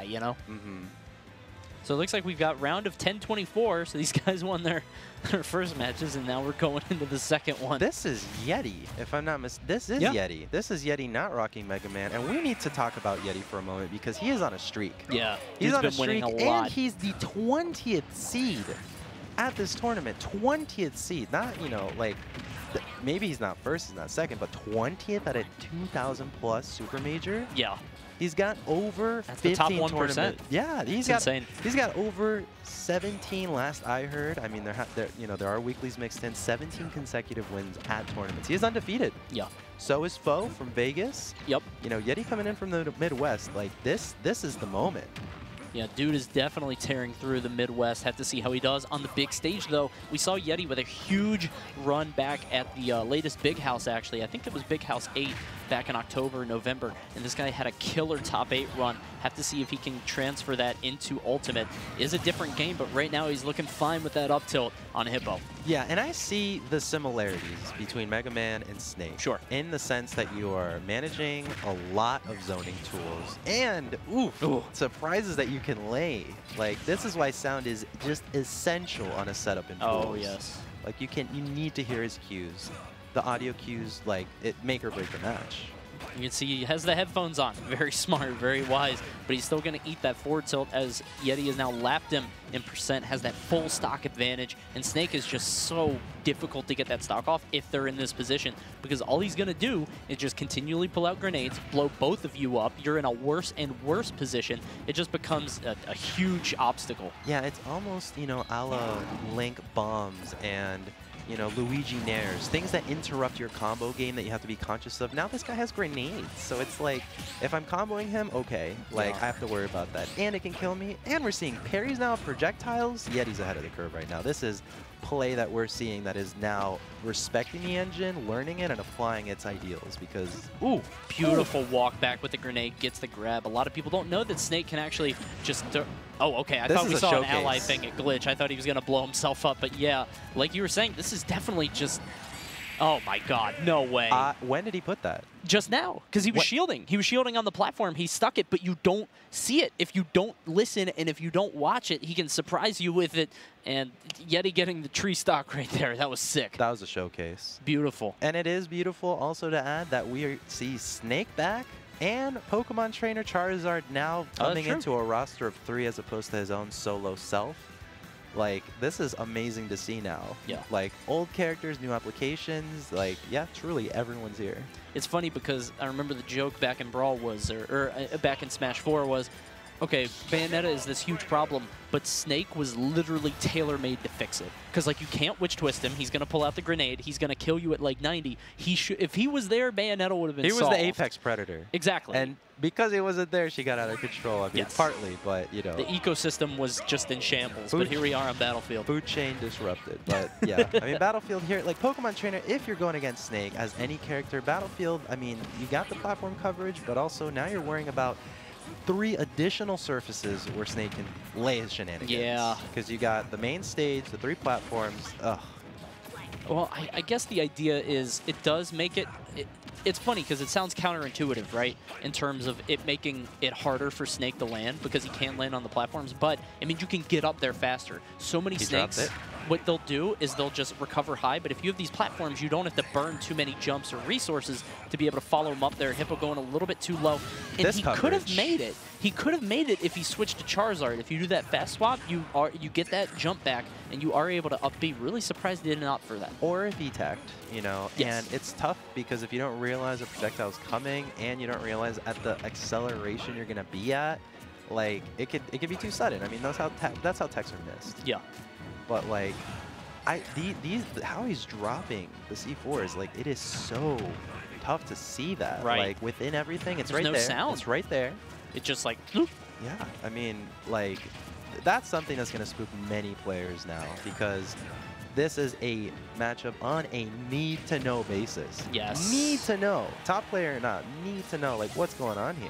you know? Mm-hmm. So it looks like we've got round of 10-24, so these guys won their first matches, and now we're going into the second one. This is Yeti, if I'm not this is Yeti. This is Yeti not rocking Mega Man, and we need to talk about Yeti for a moment because he is on a streak. Yeah, he's on been a streak, winning a lot. and he's the 20th seed at this tournament. 20th seed, not, you know, like, maybe he's not first, he's not second, but 20th at a 2,000+ super major. Yeah. He's got over That's 15 the top 1%. tournament. Yeah, That's insane. He's got over 17 last I heard. I mean, there are weeklies mixed in. 17 consecutive wins at tournaments. He is undefeated. Yeah. So is Foe from Vegas. Yep. You know, Yeti coming in from the Midwest. Like this is the moment. Yeah, dude is definitely tearing through the Midwest. Have to see how he does on the big stage, though. We saw Yeti with a huge run back at the latest Big House, actually. I think it was Big House 8 back in October, November, and this guy had a killer top 8 run. Have to see if he can transfer that into Ultimate. Is a different game, but right now he's looking fine with that up tilt on Hippo. Yeah, and I see the similarities between Mega Man and Snake. Sure. In the sense that you are managing a lot of zoning tools and, surprises that you can lay. Like, this is why sound is just essential on a setup in tools. Oh, yes. Like, you need to hear his cues. The audio cues, like, it make or break the match. You can see he has the headphones on. Very smart, very wise, but he's still going to eat that forward tilt as Yeti has now lapped him in percent, has that full stock advantage, and Snake is just so difficult to get that stock off if they're in this position, because all he's going to do is just continually pull out grenades, blow both of you up. You're in a worse and worse position. It just becomes a huge obstacle. Yeah, it's almost, you know, a la Link bombs and, you know, Luigi Nairs, things that interrupt your combo game that you have to be conscious of. Now this guy has grenades, so it's like, if I'm comboing him, okay, like, I have to worry about that. And it can kill me, and we're seeing parries now, projectiles. Yeti's ahead of the curve right now. This is play that we're seeing that is now respecting the engine, learning it, and applying its ideals because, beautiful walk back with the grenade, gets the grab. A lot of people don't know that Snake can actually just... okay, I thought we saw an ally thing at Glitch. I thought he was going to blow himself up, but yeah, like you were saying, this is definitely just... Oh my god, no way. When did he put that? Just now, because he was shielding. He was shielding on the platform. He stuck it, but you don't see it. If you don't listen and if you don't watch it, he can surprise you with it. And Yeti getting the tree stock right there, that was sick. That was a showcase. Beautiful. And it is beautiful also to add that we see Snake back and Pokemon Trainer Charizard now coming into a roster of 3 as opposed to his own solo self. Like, this is amazing to see now. Yeah. Like, old characters, new applications. Like, yeah, truly, everyone's here. It's funny because I remember the joke back in Brawl was, or back in Smash 4 was, okay, Bayonetta is this huge problem, but Snake was literally tailor-made to fix it. Because, like, you can't witch twist him. He's going to pull out the grenade. He's going to kill you at, like, 90. If he was there, Bayonetta would have been solved. He was the apex predator. Exactly. And because he wasn't there, she got out of control. I mean, partly, but, you know. The ecosystem was just in shambles, but here we are on Battlefield. Food chain disrupted, but, yeah. I mean, Battlefield here, like, Pokemon Trainer, if you're going against Snake as any character, Battlefield, I mean, you got the platform coverage, but also now you're worrying about 3 additional surfaces where Snake can lay his shenanigans. Yeah. Because you got the main stage, the 3 platforms. Ugh. Well, I guess the idea is it does make it it's funny because it sounds counterintuitive, right? In terms of it making it harder for Snake to land because he can't land on the platforms. But, I mean, you can get up there faster. So many Snakes, what they'll do is they'll just recover high. But if you have these platforms, you don't have to burn too many jumps or resources to be able to follow him up there. Hippo going a little bit too low. And he could have made it. He could have made it if he switched to Charizard. If you do that fast swap, you get that jump back, and you are able to up B. Really surprised he didn't opt for that. Or if he teched, you know. Yes. And it's tough because if you don't realize a projectile's coming and you don't realize at the acceleration you're going to be at, like, it could be too sudden. I mean, that's how techs are missed. Yeah. But, like, how he's dropping the C4 is, like, it is so tough to see that. Right. Like, within everything, it's There's right no there. sound. It's right there. It's just like, yeah, I mean, like, that's something that's going to spook many players now because this is a matchup on a need-to-know basis. Yes. Need to know. Top player or not, need to know, like, what's going on here.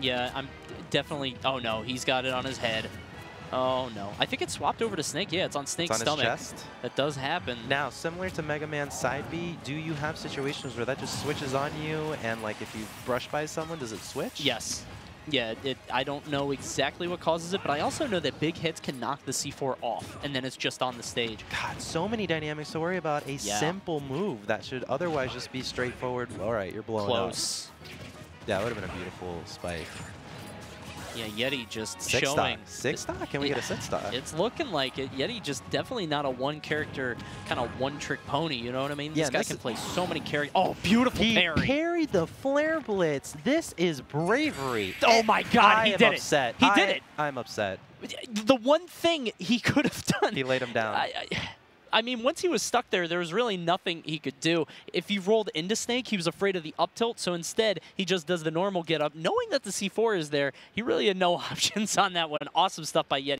Yeah, I'm definitely... Oh, no, he's got it on his head. Oh, no. I think it swapped over to Snake. Yeah, it's on Snake's stomach. His chest. That does happen. Now, similar to Mega Man's side B, do you have situations where that just switches on you and, like, if you brush by someone, does it switch? Yes. Yeah, I don't know exactly what causes it, but I also know that big hits can knock the C4 off, and then it's just on the stage. God, so many dynamics to worry about. A simple move that should otherwise just be straightforward. All right, you're blowing Close. up. Yeah, that would have been a beautiful spike. Yeah, Yeti just Six showing. Stock. Six stock? Can we get a 6 stock? It's looking like it. Yeti just definitely not a one-character, kind of one-trick pony, you know what I mean? Yeah, this guy can play so many characters. Oh, beautiful parry. He parried the Flare Blitz. This is bravery. Oh my God, he did it. Upset. He did it. I'm upset. The one thing he could have done. He laid him down. I mean, once he was stuck there, there was really nothing he could do. If he rolled into Snake, he was afraid of the up tilt, so instead, he just does the normal get up. Knowing that the C4 is there, he really had no options on that one. Awesome stuff by Yeti.